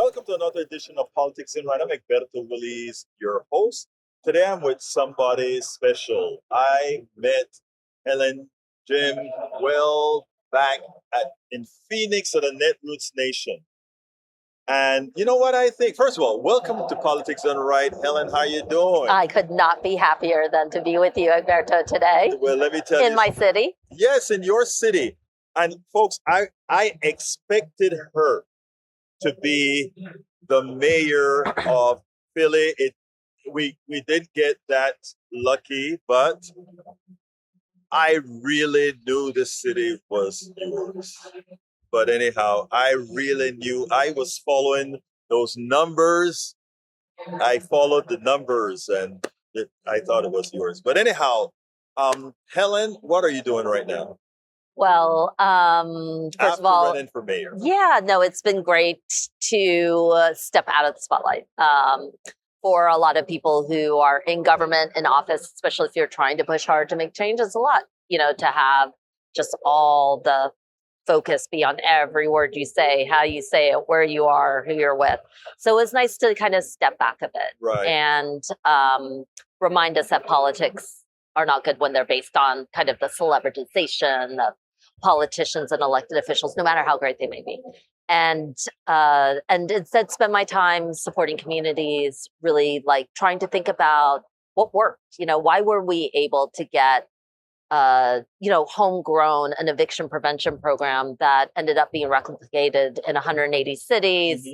welcome to another edition of Politics in Right. I'm Egberto Willies, your host. Today I'm with somebody special. I met Helen, Jim, well back in Phoenix at the Netroots Nation. And you know what I think? First of all, welcome to Politics Done Right. Helen, how you doing? I could not be happier than to be with you, Egberto, today. Well, let me tell you. In my city. Yes, in your city. And folks, I expected her to be the mayor of Philly. We did get that lucky, but I really knew the city was yours. But anyhow, I really knew I was following those numbers. I followed the numbers and I thought it was yours. But anyhow, Helen, what are you doing right now? Well, first of all, running for mayor. Yeah, no, it's been great to step out of the spotlight. For a lot of people who are in government, in office, especially if you're trying to push hard to make change, it's a lot, to have just all the focus be on every word you say, how you say it, where you are, who you're with. So it was nice to kind of step back a bit and remind us that politics are not good when they're based on kind of the celebritization of politicians and elected officials, no matter how great they may be. And instead spend my time supporting communities, really like trying to think about what worked. Why were we able to get homegrown an eviction prevention program that ended up being replicated in 180 cities,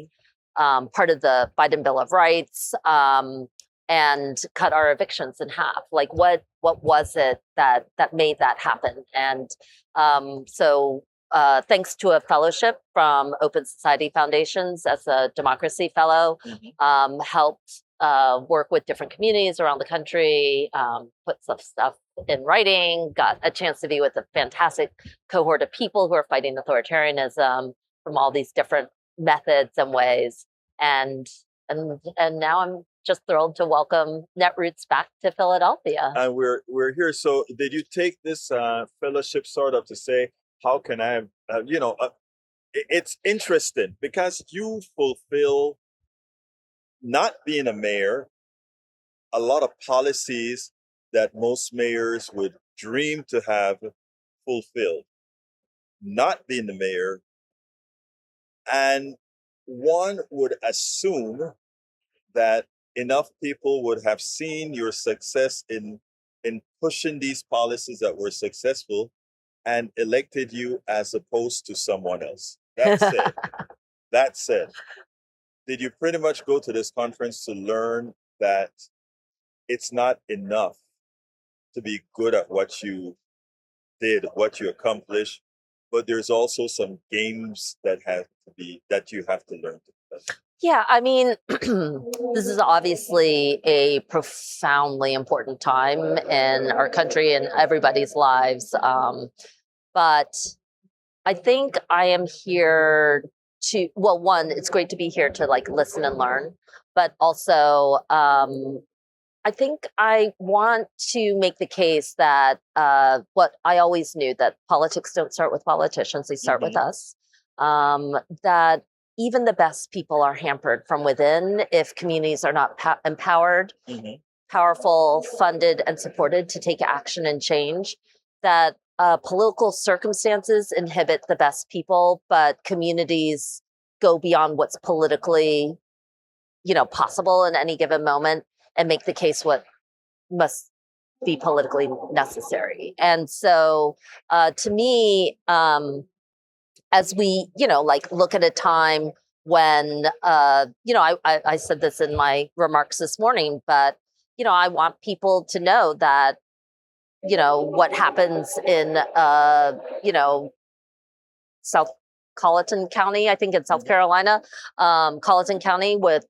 part of the Biden Bill of Rights, and cut our evictions in half. Like what was it that made that happen? And so thanks to a fellowship from Open Society Foundations as a democracy fellow, helped work with different communities around the country, put some stuff in writing, got a chance to be with a fantastic cohort of people who are fighting authoritarianism from all these different methods and ways. And now I'm just thrilled to welcome Netroots back to Philadelphia. And we're here. So did you take this fellowship sort of to say, how can I have, it's interesting because you fulfill, not being a mayor, a lot of policies that most mayors would dream to have fulfilled. Not being the mayor, and one would assume that enough people would have seen your success in pushing these policies that were successful and elected you as opposed to someone else. That said, did you pretty much go to this conference to learn that it's not enough to be good at what you did, what you accomplished, but there's also some games that you have to learn to play? Yeah, I mean, this is obviously a profoundly important time in our country and everybody's lives. But I think I am here to, well, one, it's great to be here to like listen and learn, but also I think I want to make the case that what I always knew, that politics don't start with politicians, they start with us, that even the best people are hampered from within if communities are not empowered, powerful, funded, and supported to take action and change, that political circumstances inhibit the best people, but communities go beyond what's politically, possible in any given moment and make the case what must be politically necessary. And so to me, as we, look at a time when, I said this in my remarks this morning, but, I want people to know that, what happens in, South Colleton County, I think in South Carolina, Colleton County with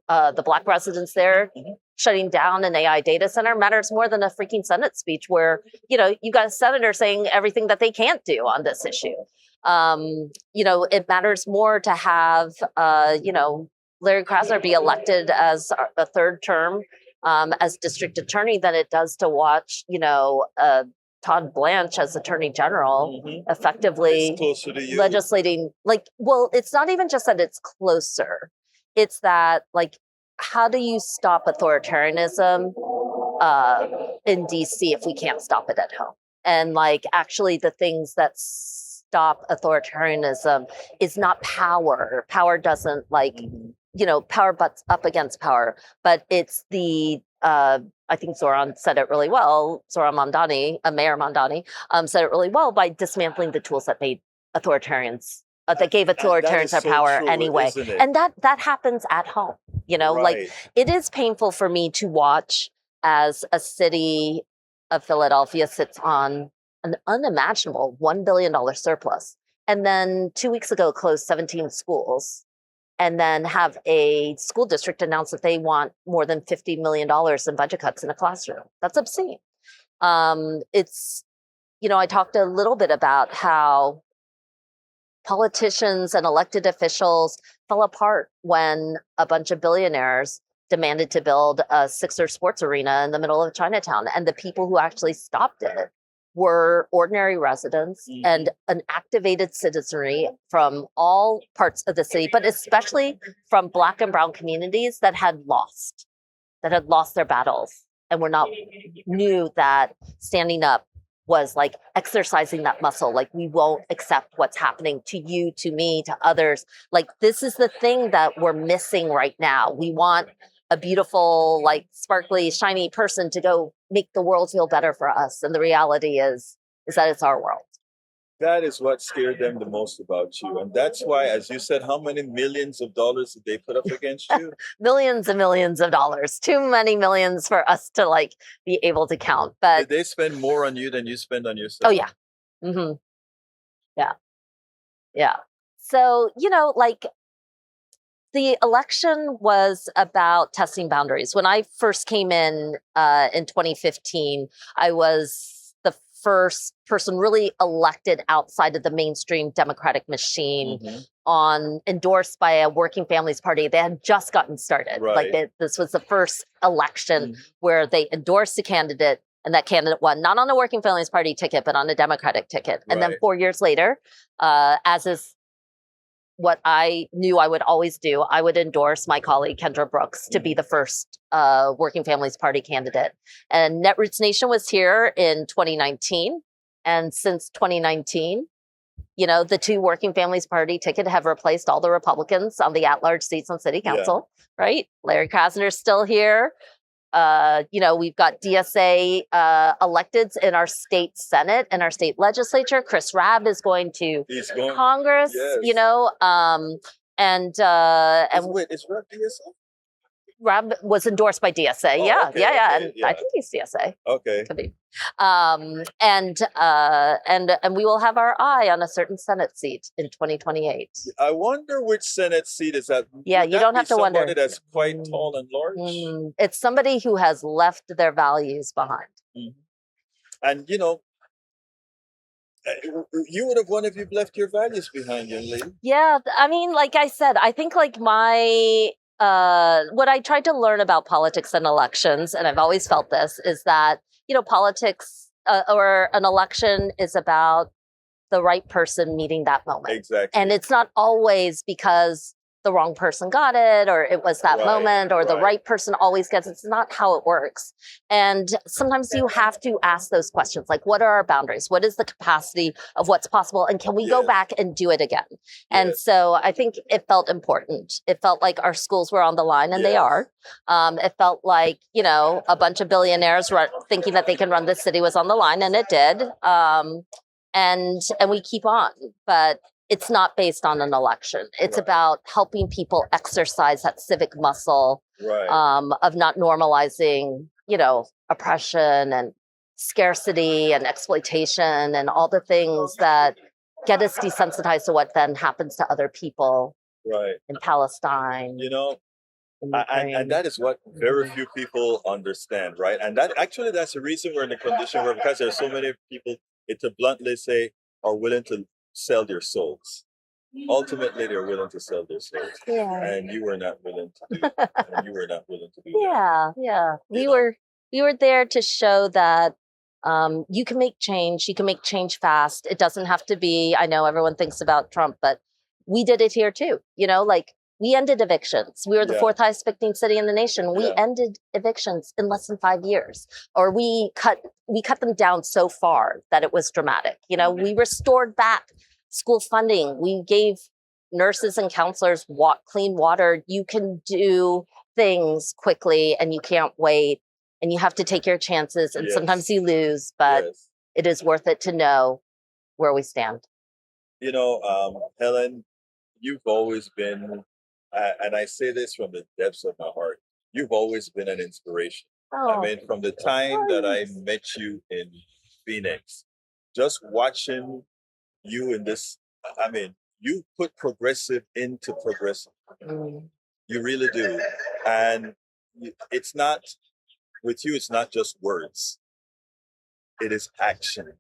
the Black residents there shutting down an AI data center matters more than a freaking Senate speech where, you got a senator saying everything that they can't do on this issue. It matters more to have, Larry Krasner be elected as a third term as district attorney than it does to watch, Todd Blanche as Attorney General effectively legislating. It's not even just that it's closer. it's that, like, how do you stop authoritarianism in DC if we can't stop it at home? And like, actually, the things that stop authoritarianism is not power. Power doesn't like, power butts up against power, but it's the I think Zoran said it really well. Zoran Mamdani, Mayor Mamdani, said it really well by dismantling the tools that made authoritarians that gave authoritarians their so power true, anyway. isn't it? And that happens at home. Like Right. it is painful for me to watch as a city of Philadelphia sits on an unimaginable $1 billion surplus. And then 2 weeks ago closed 17 schools, and then have a school district announce that they want more than $50 million in budget cuts in a classroom. That's obscene. It's, I talked a little bit about how politicians and elected officials fell apart when a bunch of billionaires demanded to build a Sixer sports arena in the middle of Chinatown. And the people who actually stopped it were ordinary residents and an activated citizenry from all parts of the city, but especially from Black and Brown communities that had lost their battles and knew that standing up was like exercising that muscle. Like, we won't accept what's happening to you, to me, to others. Like, this is the thing that we're missing right now. We want a beautiful, like, sparkly, shiny person to go make the world feel better for us. And the reality is that it's our world. That is what scared them the most about you. And that's why, as you said, how many millions of dollars did they put up against you? Millions and millions of dollars. Too many millions for us to like be able to count. But Did they spend more on you than you spend on yourself? oh yeah. Yeah. So, like, the election was about testing boundaries. When I first came in 2015, I was the first person really elected outside of the mainstream Democratic machine, endorsed by a working families party. They had just gotten started. Right. Like, this was the first election where they endorsed a candidate, and that candidate won, not on a working families party ticket, but on a Democratic ticket. And then 4 years later, as is what I knew I would always do, I would endorse my colleague Kendra Brooks to be the first Working Families Party candidate. And Netroots Nation was here in 2019. And since 2019, the two Working Families Party ticket have replaced all the Republicans on the at-large seats on city council, right? Larry Krasner's still here. We've got DSA electeds in our state Senate and our state legislature. Chris Rabb is going to Congress, and wait, is Rabb DSA? Rabb was endorsed by DSA. Oh, okay, And yeah. I think he's DSA. Okay. Could be. And we will have our eye on a certain Senate seat in 2028. I wonder which Senate seat is that. Yeah, Would you that don't be have to wonder. Somebody that's quite tall and large. It's somebody who has left their values behind. And you would have won if you've left your values behind, young lady. Yeah, I mean, like I said, I think like my what I tried to learn about politics and elections, and I've always felt this, is that politics or an election is about the right person meeting that moment. Exactly. And it's not always because the wrong person got it, or it was that moment, or the right person always gets it. It's not how it works. And sometimes you have to ask those questions, like, what are our boundaries? What is the capacity of what's possible? And can we go back and do it again? And so I think it felt important. It felt like our schools were on the line, and they are. It felt like, a bunch of billionaires thinking that they can run this city was on the line, and it did. And we keep on. But it's not based on an election. It's about helping people exercise that civic muscle of not normalizing, oppression and scarcity and exploitation and all the things that get us desensitized to what then happens to other people in Palestine. And that is what very few people understand, right? And that's the reason we're in the condition where, because there's so many people, to bluntly say, are willing to sell their souls. Ultimately, they're willing to sell their souls. And you were not willing to do that. And you were not willing to do that. Yeah. We were there to show that you can make change. You can make change fast. It doesn't have to be, I know everyone thinks about Trump, but we did it here too. Like, We ended evictions. We were the Yeah. fourth highest evicting city in the nation. We Yeah. ended evictions in less than 5 years, or we cut them down so far that it was dramatic. You know, we restored back school funding. We gave nurses and counselors clean water. You can do things quickly, and you can't wait, and you have to take your chances. And sometimes Yes. you lose, but Yes. it is worth it to know where we stand. You know, Helen, you've always been, and I say this from the depths of my heart, you've always been an inspiration. I Oh, mean, from the time that I thanks. met you in Phoenix, just watching you in this, I mean, you put progressive into progressive. Mm, You really do. And it's not, with you, it's not just words, it is action.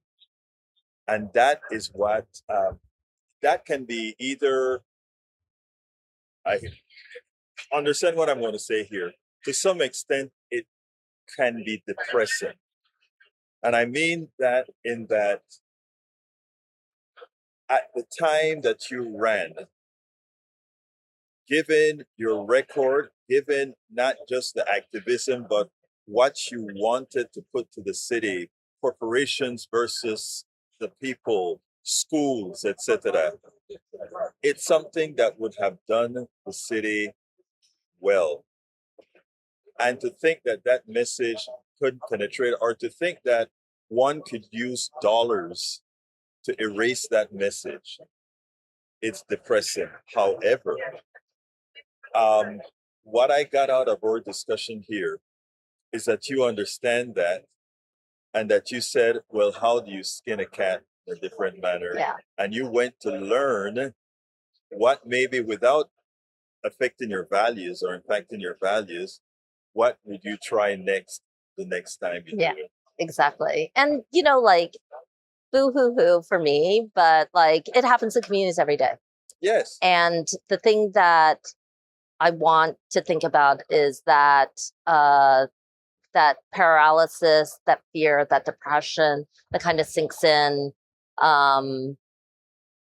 And that is what, that can be either, I understand what I'm going to say here. To some extent, it can be depressing. And I mean that in that at the time that you ran, given your record, given not just the activism, but what you wanted to put to the city, corporations versus the people, schools, etc., it's something that would have done the city well. And to think that that message could penetrate, or to think that one could use dollars to erase that message, it's depressing. However, um, what I got out of our discussion here is that you understand that, and that you said, well, how do you skin a cat in a different manner? yeah. And you went to learn what, maybe without affecting your values or impacting your values, what would you try next the next time you Yeah. do it? Exactly. And, you know, like, boo hoo hoo for me, but like it happens in communities every day. Yes. And the thing that I want to think about is that that paralysis, that fear, that depression that kind of sinks in, um,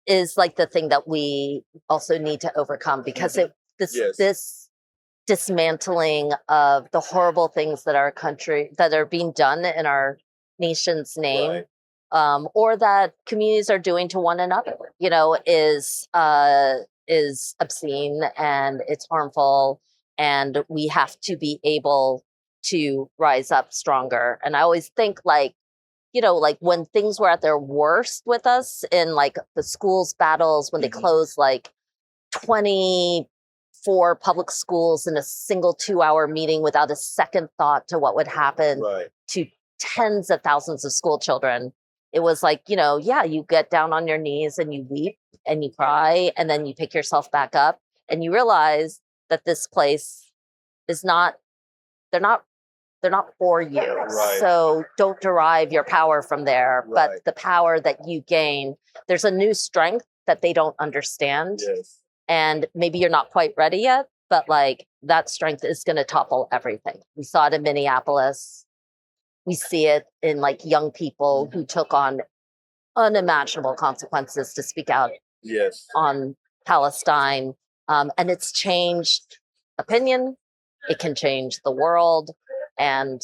is like the thing that we also need to overcome, because Yes. this dismantling of the horrible things that our country that are being done in our nation's name, Right. or that communities are doing to one another, you know, is obscene and it's harmful, and we have to be able to rise up stronger. And I always think, like, you know, like when things were at their worst with us in like the schools battles, when they Mhm. closed like 24 public schools in a single 2-hour meeting without a second thought to what would happen Right. to tens of thousands of school children. It was like, you know, yeah, you get down on your knees and you weep and you cry, and then you pick yourself back up and you realize that this place is not, they're not they're not for you. Right. So don't derive your power from there, Right. but the power that you gain, there's a new strength that they don't understand. Yes. And maybe you're not quite ready yet, but like that strength is going to topple everything. We saw it in Minneapolis. We see it in like young people who took on unimaginable consequences to speak out Yes. on Palestine. And it's changed opinion. It can change the world. And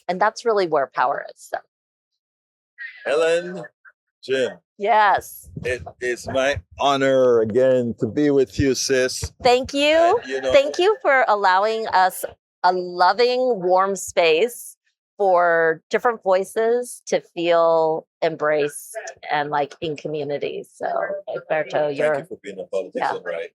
that's really where power is. So. Helen, Jim, Yes. it is my honor again to be with you, sis. Thank you. And, you know, Thank you for allowing us a loving, warm space for different voices to feel embraced and like in communities. So, Egberto, thank you're you for being a politician, yeah. right?